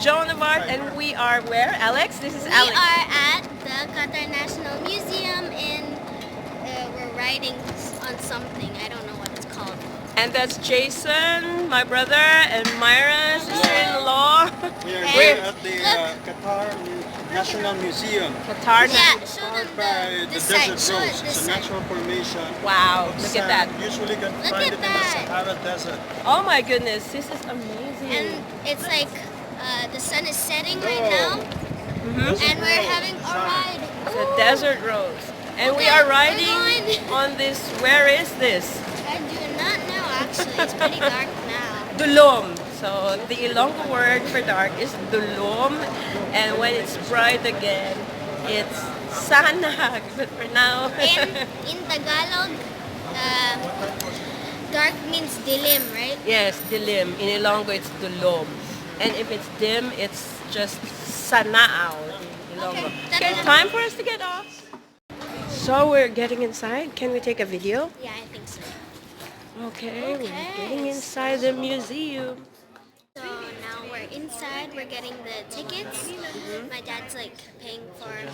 Joan of Arc, and we are where? Alex? This is We Alex. are at the Qatar National Museum we're riding on something. I don't know what it's called. And that's Jason, my brother, and Myra, sister-in-law. We are Here here at the Qatar National Museum. Qatar. Yeah, show them By the the side. desert Show it rose. this It's a side. natural formation. Wow, of look sand. at that. Usually you can Look find at it in the that. Sahara Desert. Oh my goodness, this is amazing. And it's like the sun is setting right now, Desert and we're rose. having a ride. It's a Ooh. desert rose. And we Okay, are we're riding going. on this, where is this? I do not know actually. It's pretty dark now. Dulom. So the Ilonggo word for dark is dulom, and when it's bright again, it's sanag. But for now, In Tagalog, dark means dilim, right? yes, dilim. In Ilonggo, it's dulom, and if it's dim, it's just sanaaw in Ilonggo. Okay. Okay, time for us to get off. So we're getting inside. Can we take a video? Yeah, I think so. Okay, we're Okay. getting inside the museum. So now we're inside. We're getting the tickets. My dad's like paying for her.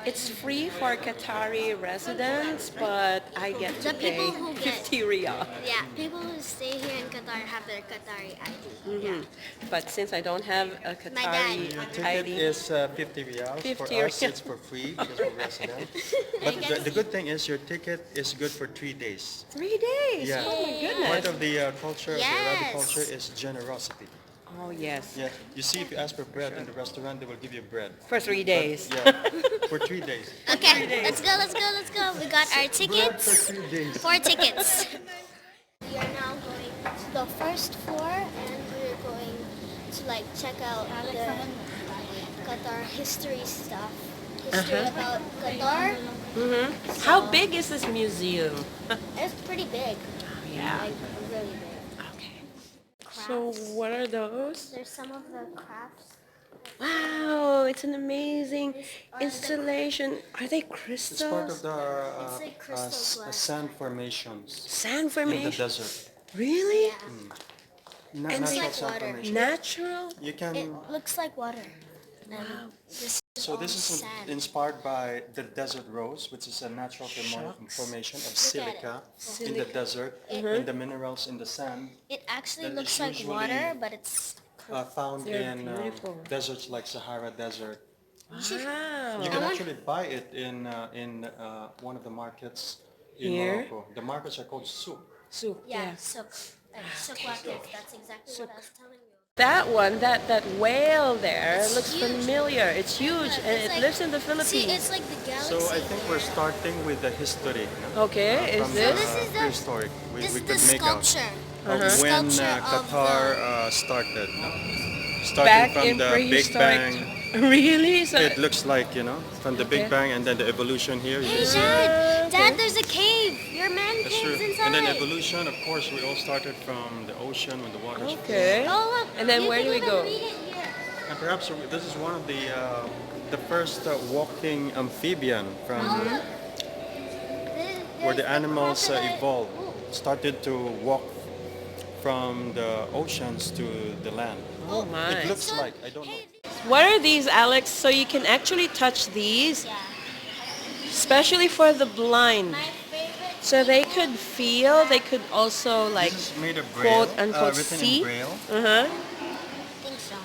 It's free for Qatari residents, but I get to The pay people who get- 50 riyal. Yeah, people who stay here in Qatar have their Qatari ID. Yeah. But since I don't have a Qatari dad. Ticket ID, is 50 riyals. 50 For us, riyals. it's for free because we're residents. But the good thing is your ticket is good for 3 days. 3 days. Yeah. Oh my Part goodness. of the culture, of the Arabic Yes. culture, is generosity. Oh yes. Yeah. You see, if you ask for bread in the restaurant, they will give you bread. For 3 days. Yeah. For 3 days. Okay, let's go, let's go, let's go. We got our Bread for tickets. 3 days. 4 tickets. We are now going to the first floor and we're going to like check out the Qatar history stuff. History about Qatar. How big is this museum? It's pretty big. Yeah. Like really big. Okay. So what are those? There's some of the crafts. Wow, it's an amazing installation. Are they It's part of crystals? the It's like crystal glass. sand formations Sand in the formation? desert. Really? Yeah. And Natural like sand water. formation. Natural? You can. It looks like water. And this So this is sand. inspired by the desert rose, which is a natural formation of silica in the desert, and the minerals in the sand It actually that looks is like usually, water, but it's found They're in beautiful. deserts like Sahara Desert. Wow. You can actually buy it in one of the markets in Here? Morocco. The markets are called souk. Soup. yeah, souk. Souk wakif. That's exactly what I was telling you. That one, that whale there It's looks huge. familiar. It's huge and It's it like- lives in the Philippines. See, it's like the galaxy. So I think we're starting with the history. Okay, is From this? This is the- prehistoric. We This is could the make out sculpture. of The when sculpture of Qatar started. No? Starting Back from in the Big prehistoric. Bang. Really? So It looks like, from the Okay. Big Bang and then the evolution here. Hey, You see? Dad! Dad, there's a cave. Your man That's cave's true. inside. And then evolution, of course, we all started from the ocean when the waters. okay. Oh, look. And then you where can do we even go? read it here. And perhaps this is one of the first walking amphibian from Oh, look. where the There's animals crocodile. evolved, Ooh. started to walk from the oceans to the land. Oh my. It looks like, I don't know. Hey, What are these, Alex? So you can actually touch these, yeah. especially for the blind. My favorite. So they could feel, they could also like This is made of braille, quote unquote written see. in braille. Uh-huh. I think so.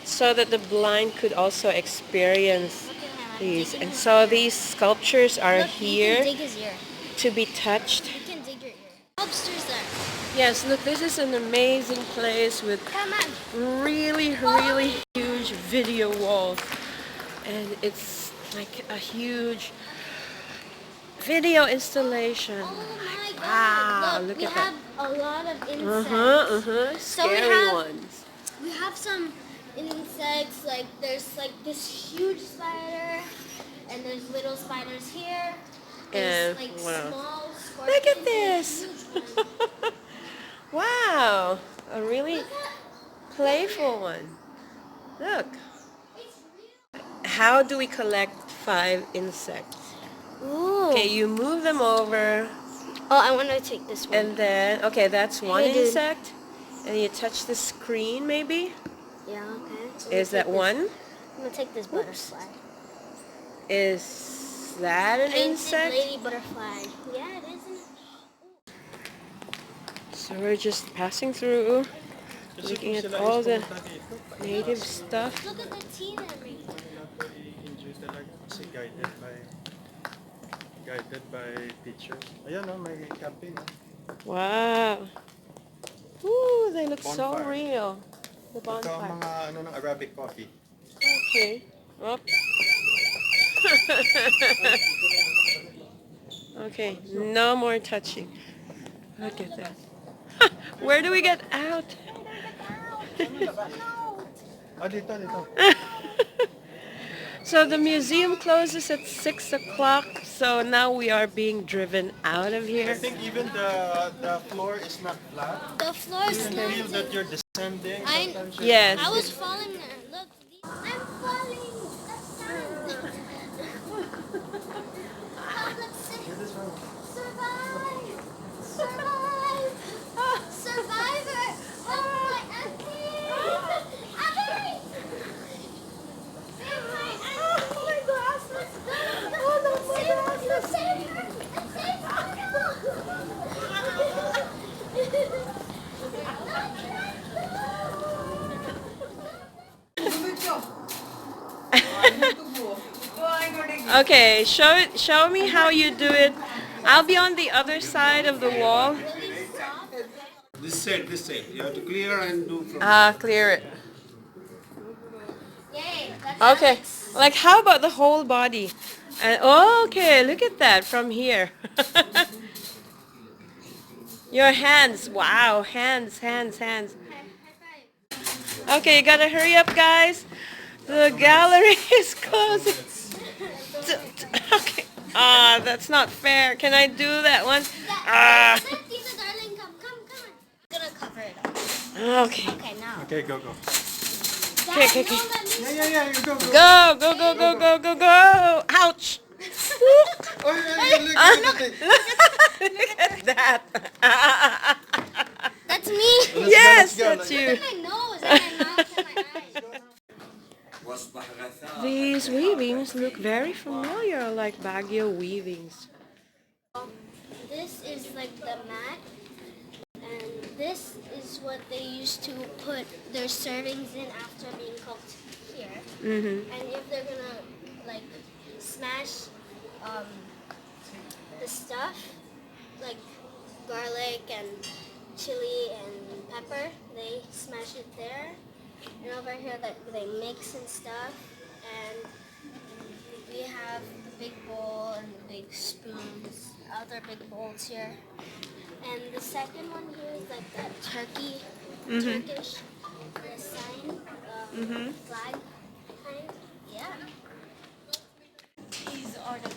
So that the blind could also experience Look at him. I'm these. digging And his- so these sculptures are Look, you here can dig his ear. to be touched. You can dig your ear. Lobsters there. Yes, look, this is an amazing place with Come on. really huge video walls. And it's like a huge video installation. Oh my God! Wow, Look, look we at have that. a lot of insects. Uh-huh. So we Scary have- ones. We have some insects. Like there's like this huge spider, and there's little spiders here. There's And like wow. small scorpions. Look at and this. huge ones. Wow, a really Look at- playful one. Look. It's real. How do we collect 5 insects? Ooh. Okay, you move them over, Oh, I want to take this one. and then, okay, that's one Hey, dude. insect. And you touch the screen, maybe? Yeah, okay. Is that one? I'm gonna take this butterfly. Is that an Painted insect? lady butterfly. Yeah, it is. So we're just passing through, Kasi looking kung at sila all is the pumunta dito, native stuff. Look at the tea they're making. i-enjoy talaga kasi guided by teachers. Ayan o, may camping. Wow. Ooh, they look so Bonfire. real. The Ito ang bonfire. mga ng Arabic coffee. Okay. Oh. Okay, no more touching. Look at that. Where do we get out? Dito. So the museum closes at 6 o'clock, so now we are being driven out of I here. think even the floor is not flat. The floor You is can feel that you're descending. I- Sometimes you're Yes. I was falling there. Look, I'm falling. Let's see. Survive! Survive! Survivor! Oh, my auntie! Auntie! Save my auntie! Oh, my glasses! Oh, no, my glasses! Save her! Save Okay, show me how you do it. I'll be on the other side of the wall. This side. You have to clear and do from. Clear it. Yay! That's Okay. Alex. Like how about the whole body? And okay, look at that from here. Your hands. Wow, hands. Okay, you gotta hurry up, guys. The gallery is closing. Okay. That's not fair. Can I do that one? Ah. Lisa, darling, come. I'm gonna cover it up. Okay. Okay, now. Okay, go. Okay. Yeah, you go. Go. Ouch. Oh, yeah, look at it. Look at that. That's me. Yes, go. that's you. My nose and my mouth and my eyes. These weavings look very familiar, like Baguio weavings. This is like the mat, and this is what they used to put their servings in after being cooked here. Mm-hmm. And if they're gonna like smash the stuff, like garlic and chili and pepper, they smash it there. And over here that they mix and stuff. And we have the big bowl and the big spoons, other big bowls here. And the second one here is like that Turkish sign, flag kind. Yeah. These are the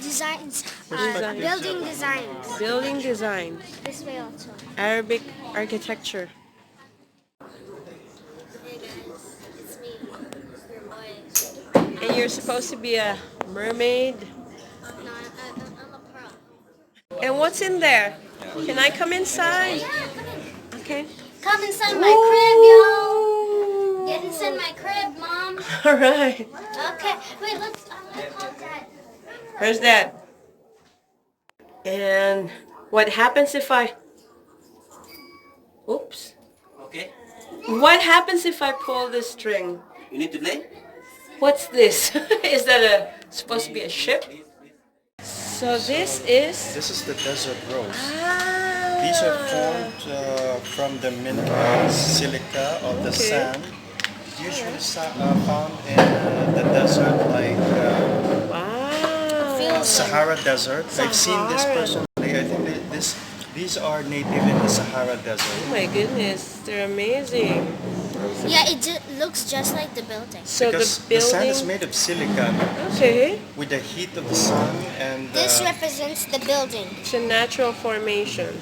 designs. Building designs. Building design, This way also. Arabic architecture. Hey guys, it's me, your boy. And you're supposed to be a mermaid. No, I'm a pearl. And what's in there? Can I come inside? Yeah, come in. Okay. Come inside my crib, y'all. Get inside my crib, Mom. All right. Okay, wait, I'm gonna call Dad. Where's that? And what happens if I... Oops. Okay, What happens if I pull this string? you need to play? What's this? Is that supposed to be a ship? So this is... This is the desert rose. Ah. These are formed from the mineral silica of the Okay. sand, usually found in the desert like Wow. Sahara Desert. I've seen this Sahara. personally. I think these are native in the Sahara Desert. Oh my goodness, they're amazing. Yeah, it looks just like the building. So Because the the sand is building... made of silica Okay. with the heat of the sun and This represents the building. It's a natural formation.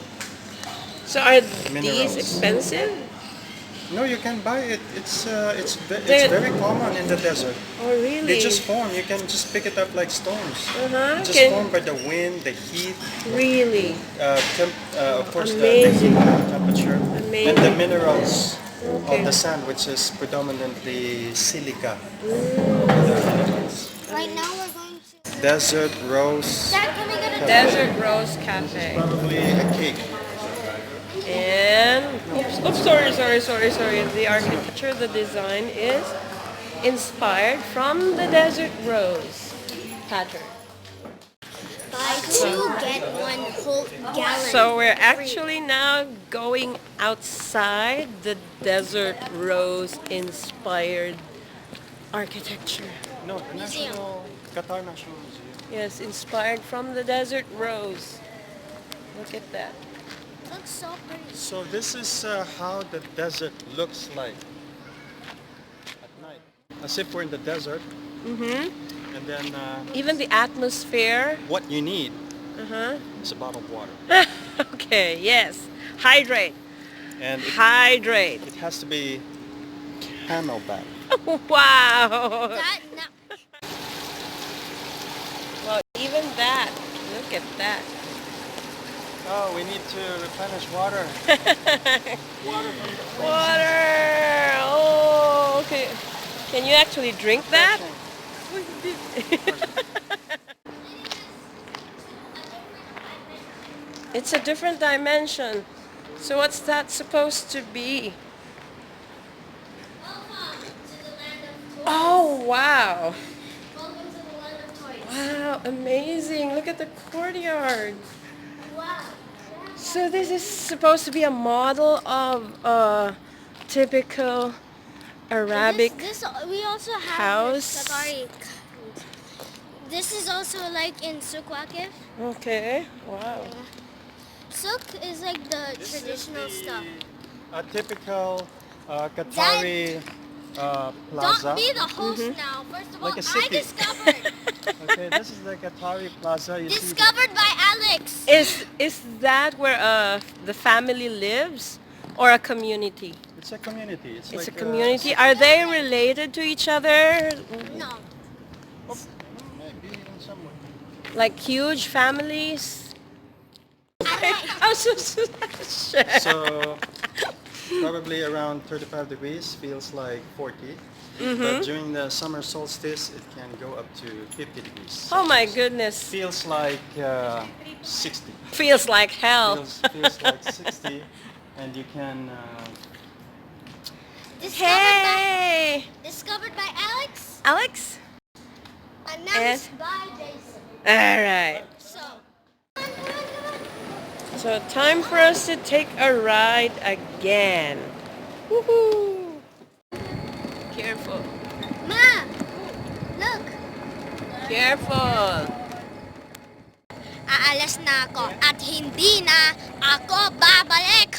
So are these Minerals. expensive? no, you can buy it. It's They're- very common in the desert. Oh really? They just form. You can just pick it up like stones. Uh-huh. Just Can- formed by the wind, the heat, Really? of course, the Amazing. heat, temperature, and the Amazing. minerals of the sand, which is predominantly silica. Right now we're going to. Desert Rose. Dad, can we get a Desert Rose Cafe. Probably a cake. And oops, sorry. The architecture, the design is inspired from the Desert Rose pattern. buy two, get one whole gallon? So we're actually now going outside the Desert Rose inspired architecture. No, the Qatar National Museum. Yes, inspired from the Desert Rose. Look at that. Looks so pretty. So this is how the desert looks like at night. As if we're in the desert. Mm-hmm. And then Even the atmosphere. what you need Uh-huh. is a bottle of water. Okay, yes. Hydrate. And Hydrate. it has to be camelback. Wow. That Well, even that. Look at that. Oh, we need to replenish water. Water. Oh, okay. Can you actually drink that? It's a different dimension. So what's that supposed to be? Welcome to the land of toys. Oh, wow. Welcome to the land of toys. Wow, amazing. Look at the courtyard. Wow. So this is supposed to be a model of a typical Arabic. This we also have house. Qatari. This is also like in Souk Waqif. Okay, wow. Souk is like the traditional stuff. A typical Qatari plaza. Don't be the host now. First of all, Like a I city. discovered. Okay, this is the Qatari plaza. You see discovered by Alex. Is that where the family lives or a community? it's a community. It's like a community. Are they related to each other? No. Maybe in some way. Like huge families? I'm so So probably around 35 degrees feels like 40. But during the summer solstice, it can go up to 50 degrees. Oh my goodness. Feels like 60. Feels like hell. Feels like 60, and you can. Hey, Discovered by Alex. Alex? Announced by Jason. All right. So. Come on, come on, come on. So time for us to take a ride again. Woohoo! Careful. Ma, look. Careful. Aalis na ako at hindi na ako babalik.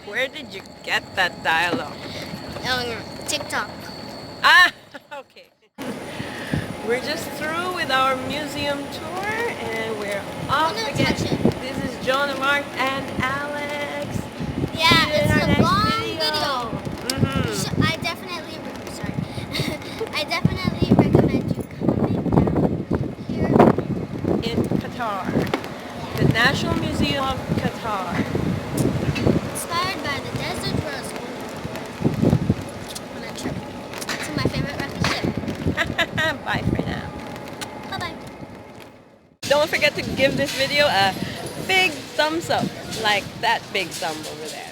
Where did you get that dialogue? TikTok. Ah, okay. We're just through with our museum tour and we're off No, again. touch it. This is John and Mark and Alex. Yeah, See you in it's our a next long video. video. Mhm. I definitely, sorry. I definitely recommend you coming down here. In Qatar, the National Museum of Qatar. Inspired by the Desert Rose. On a trip to my favorite rocket ship. Bye for now. Bye-bye. Don't forget to give this video a big thumbs up, like that big thumb over there.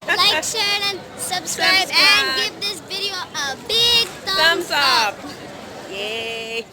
Like, share, and subscribe, and give this video a big Thumbs up! Yay!